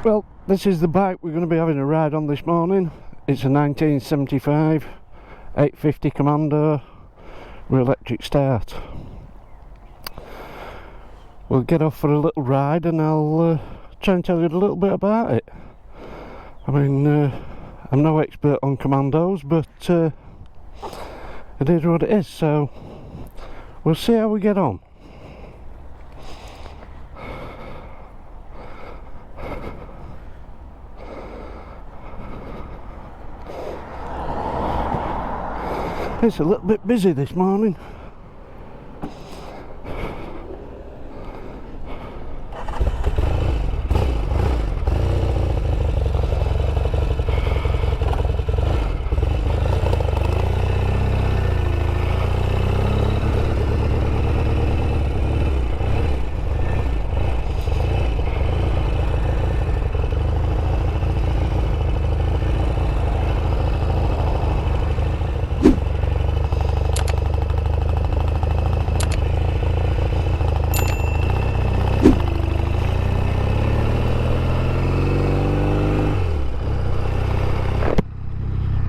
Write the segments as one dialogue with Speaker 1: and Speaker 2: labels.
Speaker 1: Well, this is the bike we're going to be having a ride on this morning. It's a 1975 850 Commando with electric start. We'll get off for a little ride and I'll try and tell you a little bit about it. I mean, I'm no expert on Commandos, but it is what it is, so we'll see how we get on. It's a little bit busy this morning.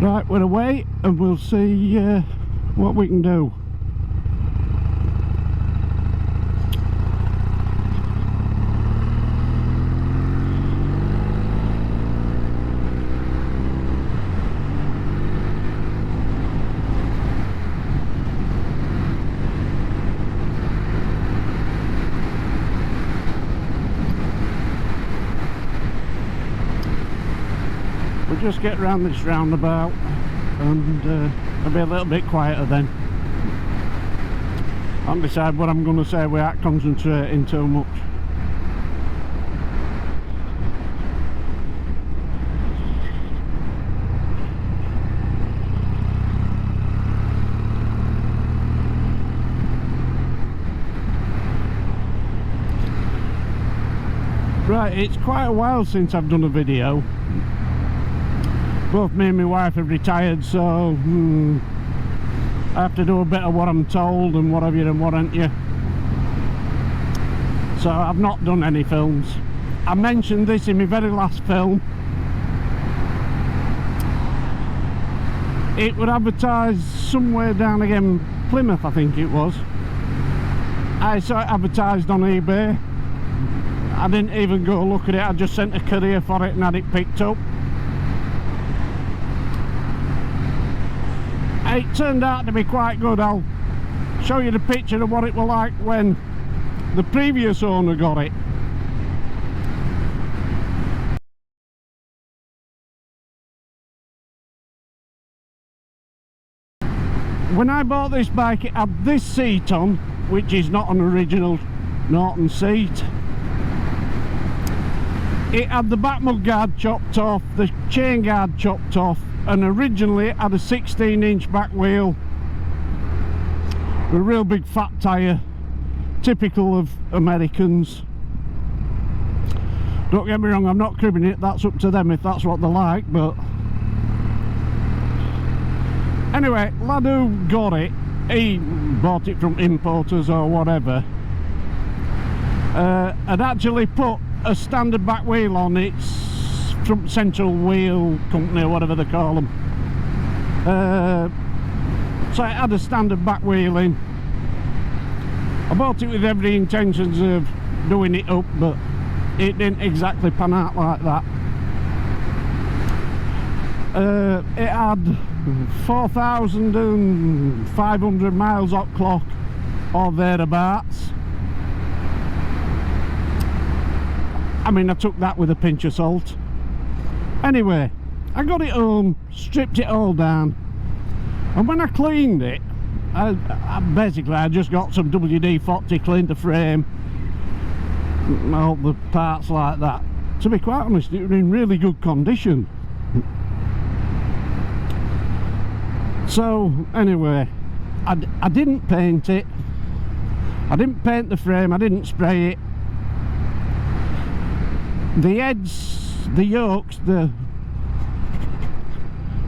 Speaker 1: Right, we're away and we'll see what we can do. We'll just get round this roundabout and it'll be a little bit quieter then. I'll decide what I'm going to say without concentrating too much. Right, it's quite a while since I've done a video. Both me and my wife have retired, so I have to do a bit of what I'm told and what have you and what ain't you. So I've not done any films. I mentioned this in my very last film. It was advertised somewhere down again, Plymouth I think it was. I saw it advertised on eBay. I didn't even go look at it, I just sent a courier for it and had it picked up. It turned out to be quite good. I'll show you the picture of what it was like when the previous owner got it. When I bought this bike, it had this seat on, which is not an original Norton seat. It had the back mud guard chopped off, the chain guard chopped off, and originally it had a 16-inch back wheel with a real big fat tyre, typical of Americans. Don't get me wrong, I'm not cribbing it, that's up to them if that's what they like, but anyway, lad who got it, he bought it from importers or whatever, had actually put a standard back wheel on its from Central Wheel Company or whatever they call them. So it had a standard back wheel in. I bought it with every intentions of doing it up, but it didn't exactly pan out like that. It had 4,500 miles off clock or thereabouts. I mean, I took that with a pinch of salt. Anyway, I got it home, stripped it all down, and when I cleaned it, I just got some WD-40, cleaned the frame, all the parts like that. To be quite honest, it was in really good condition. So anyway, I didn't paint it, I didn't paint the frame, I didn't spray it. The heads, the yokes, the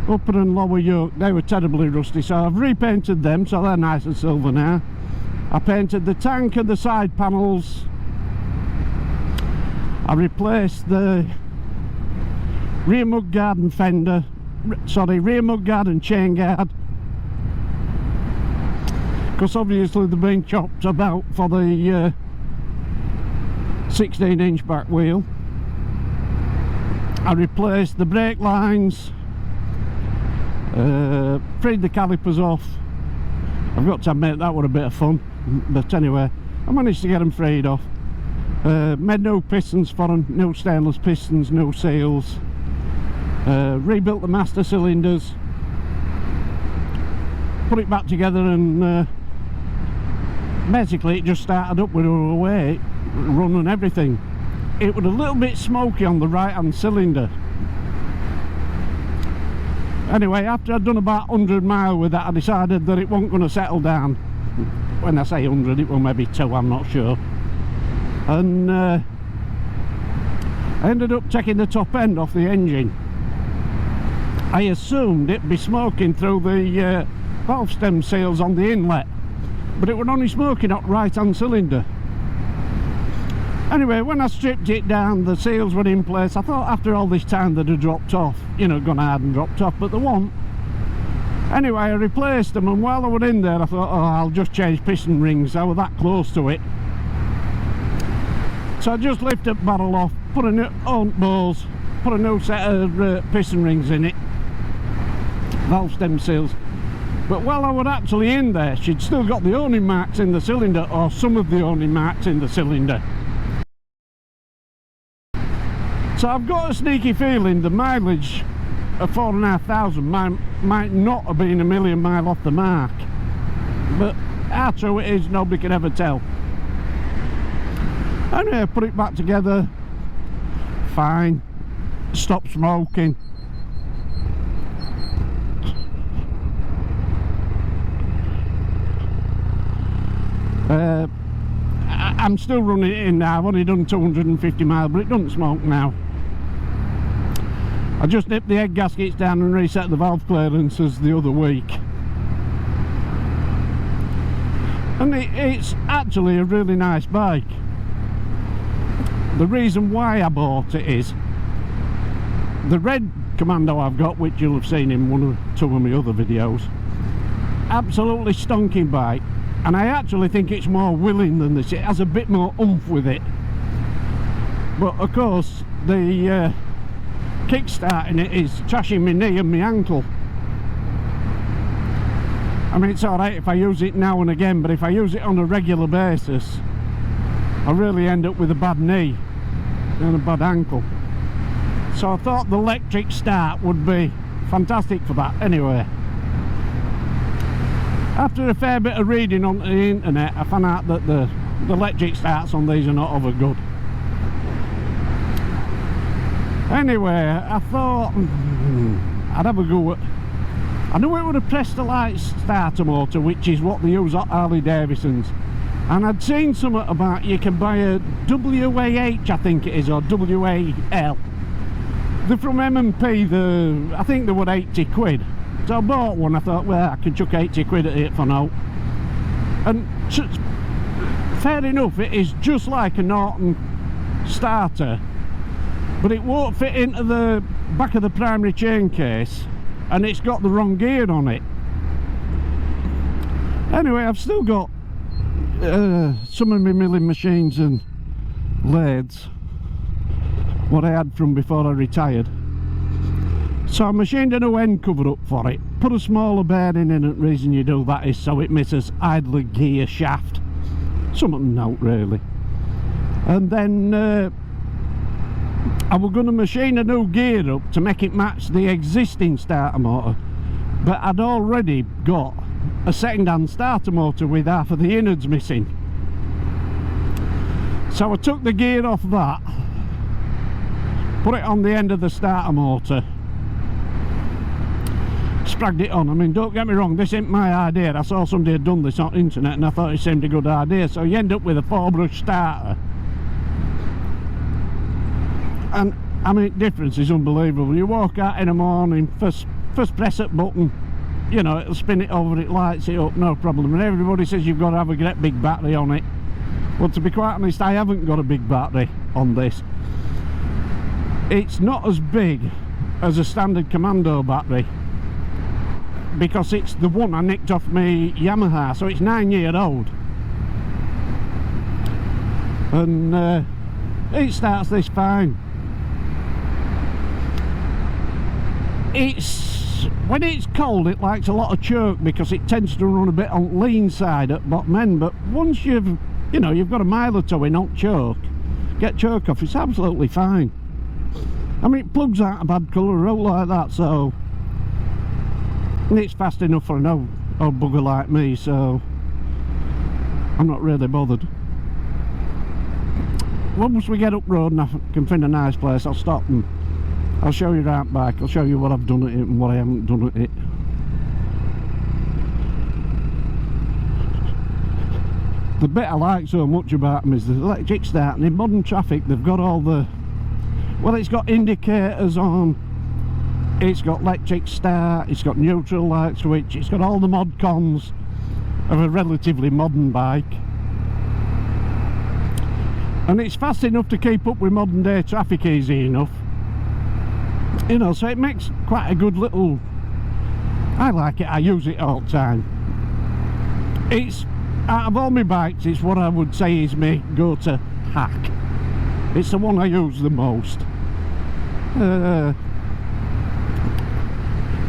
Speaker 1: upper and lower yoke, they were terribly rusty, so I've repainted them so they're nice and silver now. I painted the tank and the side panels. I replaced the rear mudguard and fender, rear mudguard and chain guard, because obviously they've been chopped about for the 16-inch back wheel. I replaced the brake lines, freed the calipers off. I've got to admit that was a bit of fun, but anyway, I managed to get them freed off. Made new pistons for them, new stainless pistons, new seals. Rebuilt the master cylinders, put it back together, and basically it just started up with a weight, run and everything. It was a little bit smoky on the right hand cylinder. Anyway, after I'd done about 100 miles with that, I decided that it wasn't going to settle down. When I say 100, it was maybe 2, I'm not sure. And I ended up taking the top end off the engine. I assumed it'd be smoking through the valve stem seals on the inlet, but it was only smoking up right hand cylinder. Anyway, when I stripped it down, the seals were in place. I thought after all this time they'd have dropped off, you know, gone hard and dropped off, but they won't. Anyway, I replaced them, and while I was in there I thought, oh, I'll just change piston rings. I was that close to it. So I just lifted the barrel off, put a new balls, put a new set of piston rings in it, valve stem seals. But while I was actually in there, she'd still got the owning marks in the cylinder, or some of the owning marks in the cylinder. So I've got a sneaky feeling the mileage of 4,500 might not have been a million miles off the mark. But how true it is, nobody can ever tell. Anyway, put it back together, fine, stopped smoking. I'm still running it in now. I've only done 250 miles, but it doesn't smoke now. I just nipped the head gaskets down and reset the valve clearances the other week. And it's actually a really nice bike. The reason why I bought it is the red Commando I've got, which you'll have seen in one or two of my other videos, absolutely stonking bike. And I actually think it's more willing than this. It has a bit more oomph with it. But of course, the kickstart in it is trashing my knee and my ankle. I mean, it's alright if I use it now and again, but if I use it on a regular basis, I really end up with a bad knee and a bad ankle. So I thought the electric start would be fantastic for that. Anyway, after a fair bit of reading on the internet, I found out that the electric starts on these are not over good. Anyway, I thought I'd have a go at... I knew it would have Prestolite starter motor, which is what they use at Harley Davidson's. And I'd seen something about you can buy a WAH, I think it is, or WAL. They're from M&P, I think they were 80 quid. So I bought one. I thought, well, I can chuck 80 quid at it for now. And fair enough, it is just like a Norton starter, but it won't fit into the back of the primary chain case, and it's got the wrong gear on it. Anyway, I've still got some of my milling machines and lathes, what I had from before I retired. So I machined a new end cover up for it, put a smaller bearing in it. The reason you do that is so it misses idler gear shaft, something note really. And then I was going to machine a new gear up to make it match the existing starter motor, but I'd already got a second-hand starter motor with half of the innards missing. So I took the gear off that, put it on the end of the starter motor, spragged it on. I mean, don't get me wrong, this ain't my idea. I saw somebody had done this on the internet and I thought it seemed a good idea. So you end up with a 4-brush starter, and I mean, difference is unbelievable. You walk out in the morning, first press that button, you know, it'll spin it over, it lights it up, no problem. And everybody says you've got to have a great big battery on it. Well, to be quite honest, I haven't got a big battery on this. It's not as big as a standard Commando battery, because it's the one I nicked off my Yamaha, so it's 9-year-old, and it starts this fine. When it's cold, it likes a lot of choke because it tends to run a bit on lean side at bottom end, but once you've got a mile or two in on choke, get choke off, it's absolutely fine. I mean, it plugs out a bad colour out like that, so it's fast enough for an old bugger like me, so I'm not really bothered. Once we get up road and I can find a nice place, I'll stop and I'll show you right back. I'll show you what I've done at it and what I haven't done at it. The bit I like so much about them is the electric start. And in modern traffic, they've got all the, well, it's got indicators on, it's got electric start, it's got neutral light switch, it's got all the mod cons of a relatively modern bike. And it's fast enough to keep up with modern day traffic easy enough. You know, so it makes quite a good little, I like it, I use it all the time. It's, out of all my bikes, it's what I would say is my go-to hack. It's the one I use the most.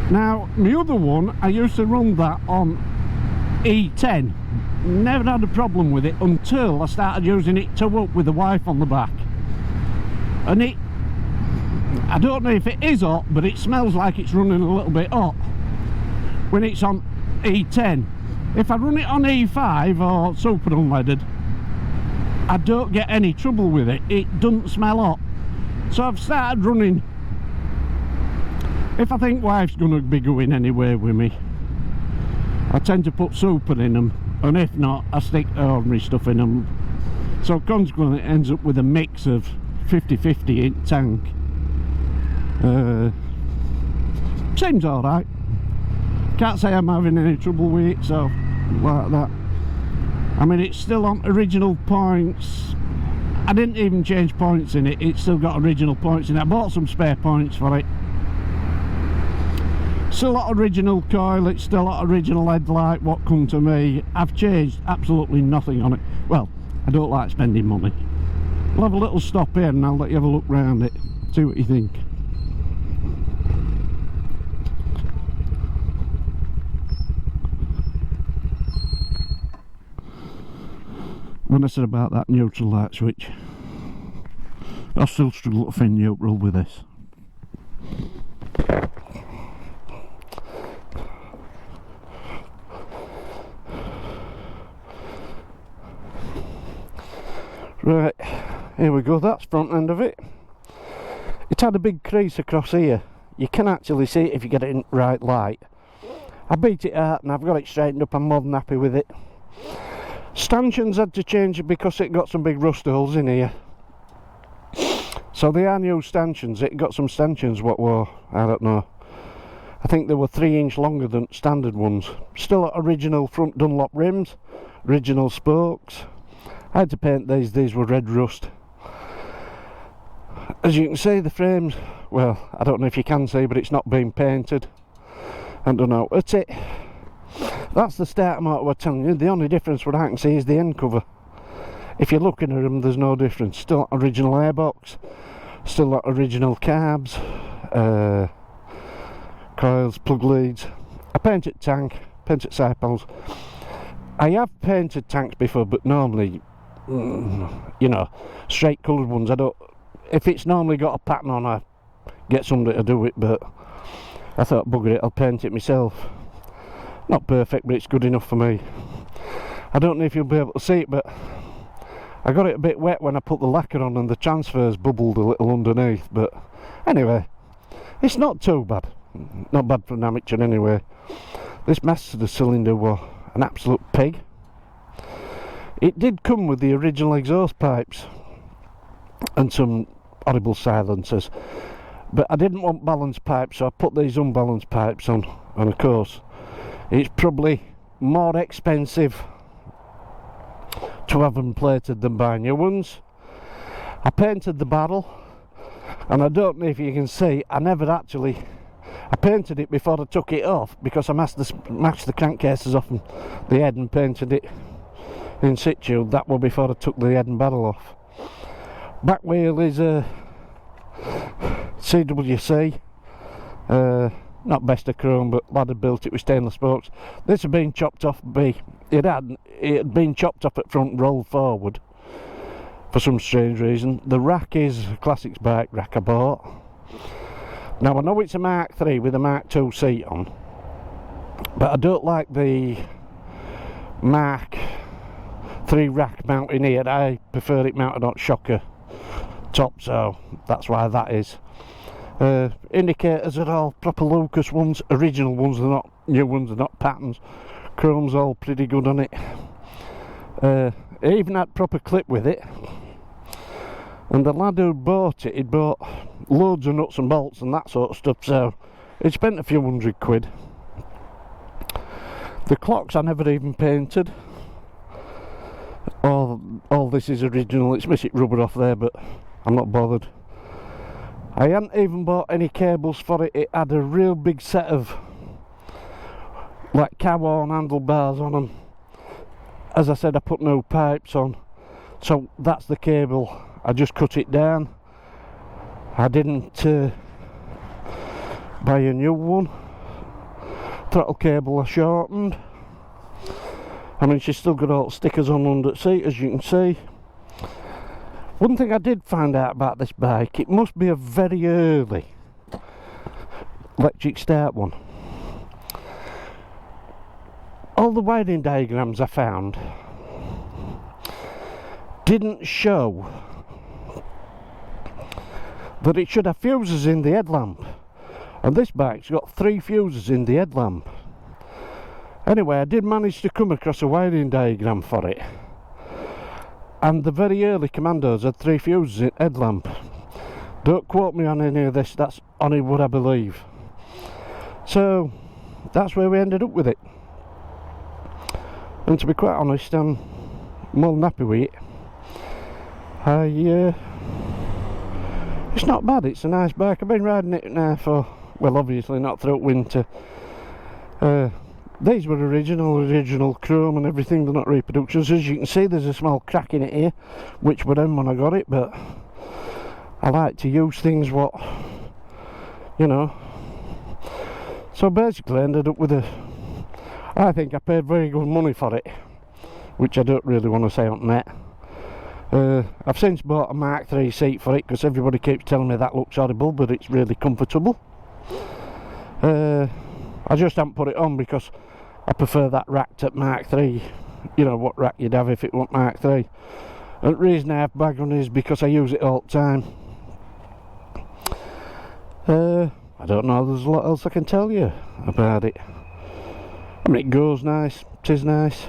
Speaker 1: Now, my other one, I used to run that on E10. Never had a problem with it until I started using it to up with the wife on the back. And it, I don't know if it is hot, but it smells like it's running a little bit hot when it's on E10. If I run it on E5 or super unleaded, I don't get any trouble with it. It doesn't smell hot. So I've started running, if I think wife's going to be going anywhere with me, I tend to put super in them, and if not, I stick ordinary stuff in them. So consequently it ends up with a mix of 50-50 in tank. Seems alright. Can't say I'm having any trouble with it, so like that. I mean, it's still on original points. I didn't even change points in it, it's still got original points in it. I bought some spare points for it. Still got original coil, it's still got original headlight, what come to me. I've changed absolutely nothing on it. Well, I don't like spending money. We'll have a little stop here and I'll let you have a look round it, see what you think. When I said about that neutral light switch, I still struggle to find neutral with this. Right, here we go, that's front end of it. It had a big crease across here. You can actually see it if you get it in the right light. I beat it out and I've got it straightened up, I'm more than happy with it. Stanchions had to change it because it got some big rust holes in here. So they are new stanchions. It got some stanchions what were, I don't know, I think they were 3 inch longer than standard ones. Still original front Dunlop rims, original spokes. I had to paint these were red rust. As you can see, the frames, well, I don't know if you can see, but it's not been painted. I don't know, that's it. That's the starter motor we're telling you. The only difference what I can see is the end cover. If you're looking at them, there's no difference. Still original airbox, still got original carbs, coils, plug leads. I painted tank, painted side panels. I have painted tanks before, but normally, you know, straight coloured ones. I don't. If it's normally got a pattern on, I get somebody to do it. But I thought, bugger it, I'll paint it myself. Not perfect, but it's good enough for me. I don't know if you'll be able to see it, but I got it a bit wet when I put the lacquer on and the transfers bubbled a little underneath. But anyway, it's not too bad. Not bad for an amateur anyway. This master of the cylinder was an absolute pig. It did come with the original exhaust pipes and some horrible silencers, but I didn't want balanced pipes, so I put these unbalanced pipes on, and of course it's probably more expensive to have them plated than buy new ones. I painted the barrel. And I don't know if you can see, I painted it before I took it off, because I mashed the crankcases off and the head and painted it in situ. That was before I took the head and barrel off. Back wheel is a CWC, not best of chrome, but lad had built it with stainless spokes. This had been chopped off it had been chopped off at front and rolled forward for some strange reason. The rack is a classics bike rack I bought. Now I know it's a Mark 3 with a Mark 2 seat on, but I don't like the Mark 3 rack mounting here. I prefer it mounted on shocker top, so that's why that is. Indicators are all proper Lucas ones, original ones, they're not new ones, they're not patterns. Chrome's all pretty good on it. It even had proper clip with it, and the lad who bought it, he'd bought loads of nuts and bolts and that sort of stuff, so he spent a few £100. The clocks I never even painted. All this is original. It's missing rubber off there, but I'm not bothered. I hadn't even bought any cables for it. It had a real big set of like cow-horn handlebars on them. As I said, I put no pipes on, so that's the cable. I just cut it down. I didn't buy a new one. Throttle cable I shortened. I mean, she's still got all stickers on under the seat, as you can see. One thing I did find out about this bike, it must be a very early electric start one. All the wiring diagrams I found didn't show that it should have fuses in the headlamp, and this bike's got 3 fuses in the headlamp. Anyway, I did manage to come across a wiring diagram for it, and the very early Commandos had 3 fuses in headlamp. Don't quote me on any of this, that's only what I believe. So that's where we ended up with it, and to be quite honest, I'm more than happy with it. It's not bad, it's a nice bike. I've been riding it now for, well, obviously not throughout winter. These were original chrome and everything, they're not reproductions. As you can see, there's a small crack in it here, which were them when I got it, but I like to use things what, you know. So basically I ended up with I think I paid very good money for it, which I don't really want to say on net. I've since bought a Mark 3 seat for it, because everybody keeps telling me that looks horrible, but it's really comfortable. I just haven't put it on because I prefer that racked at Mark 3, you know, what rack you'd have if it wasn't Mark 3. And the reason I have bag on is because I use it all the time. I don't know, there's a lot else I can tell you about it. I mean, it goes nice, it is nice.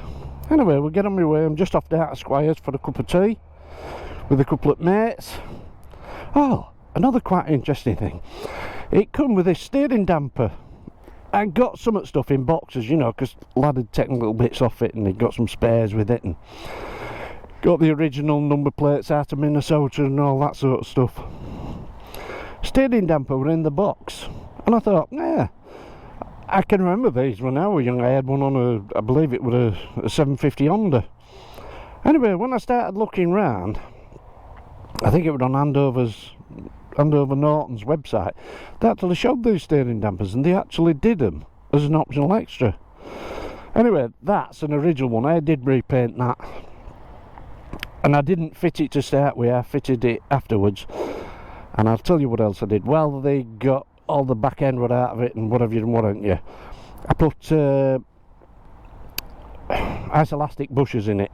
Speaker 1: Anyway, we'll get on my way. I'm just off down to Squires for a cup of tea with a couple of mates. Oh, another quite interesting thing. It come with this steering damper. I got some stuff in boxes, you know, because lad had taken little bits off it and he got some spares with it, and got the original number plates out of Minnesota and all that sort of stuff. Steering damper were in the box, and I thought, yeah, I can remember these when I was young. I had one on I believe it was a 750 Honda. Anyway, when I started looking round, I think it was on Andover Norton's website, they actually showed these steering dampers, and they actually did them as an optional extra. Anyway, that's an original one. I did repaint that, and I didn't fit it to start with, I fitted it afterwards. And I'll tell you what else I did. Well, they got all the back end right out of it and whatever you want, you. I put isolastic bushes in it,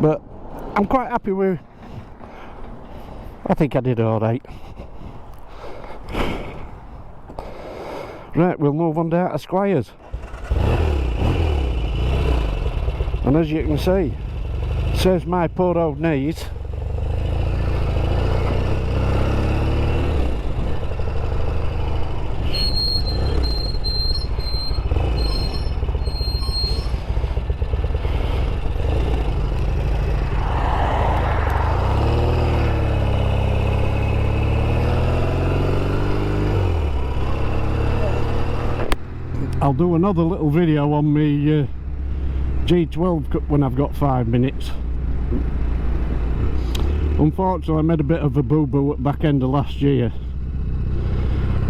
Speaker 1: but I'm quite happy with. I think I did alright. Right, we'll move on down to Squires, and as you can see, says my poor old knees. I'll do another little video on me G12 when I've got 5 minutes. Unfortunately, I made a bit of a boo-boo at the back end of last year.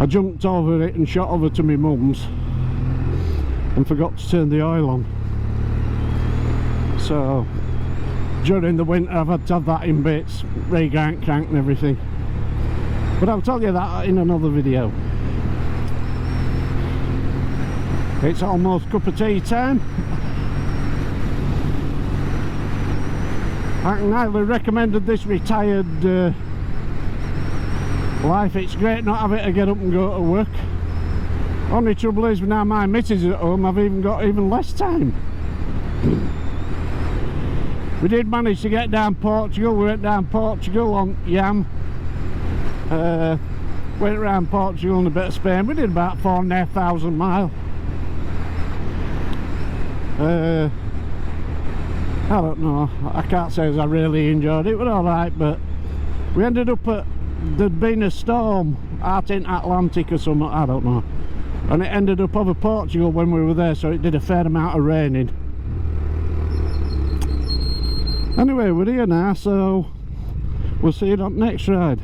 Speaker 1: I jumped over it and shot over to my mum's and forgot to turn the oil on. So during the winter I've had to have that in bits, re-crank, crank and everything. But I'll tell you that in another video. It's almost cup of tea time. I can highly recommend this retired life. It's great not having to get up and go to work. Only trouble is now my missus is at home, I've even got even less time. We did manage to get down Portugal. We went down Portugal on Yam. Went around Portugal and a bit of Spain. We did about 4,500 miles. I don't know, I can't say as I really enjoyed it. It was alright, but we ended up at, there'd been a storm out in Atlantic or something, I don't know, and it ended up over Portugal when we were there, so it did a fair amount of raining. Anyway, we're here now, so we'll see you on the next ride.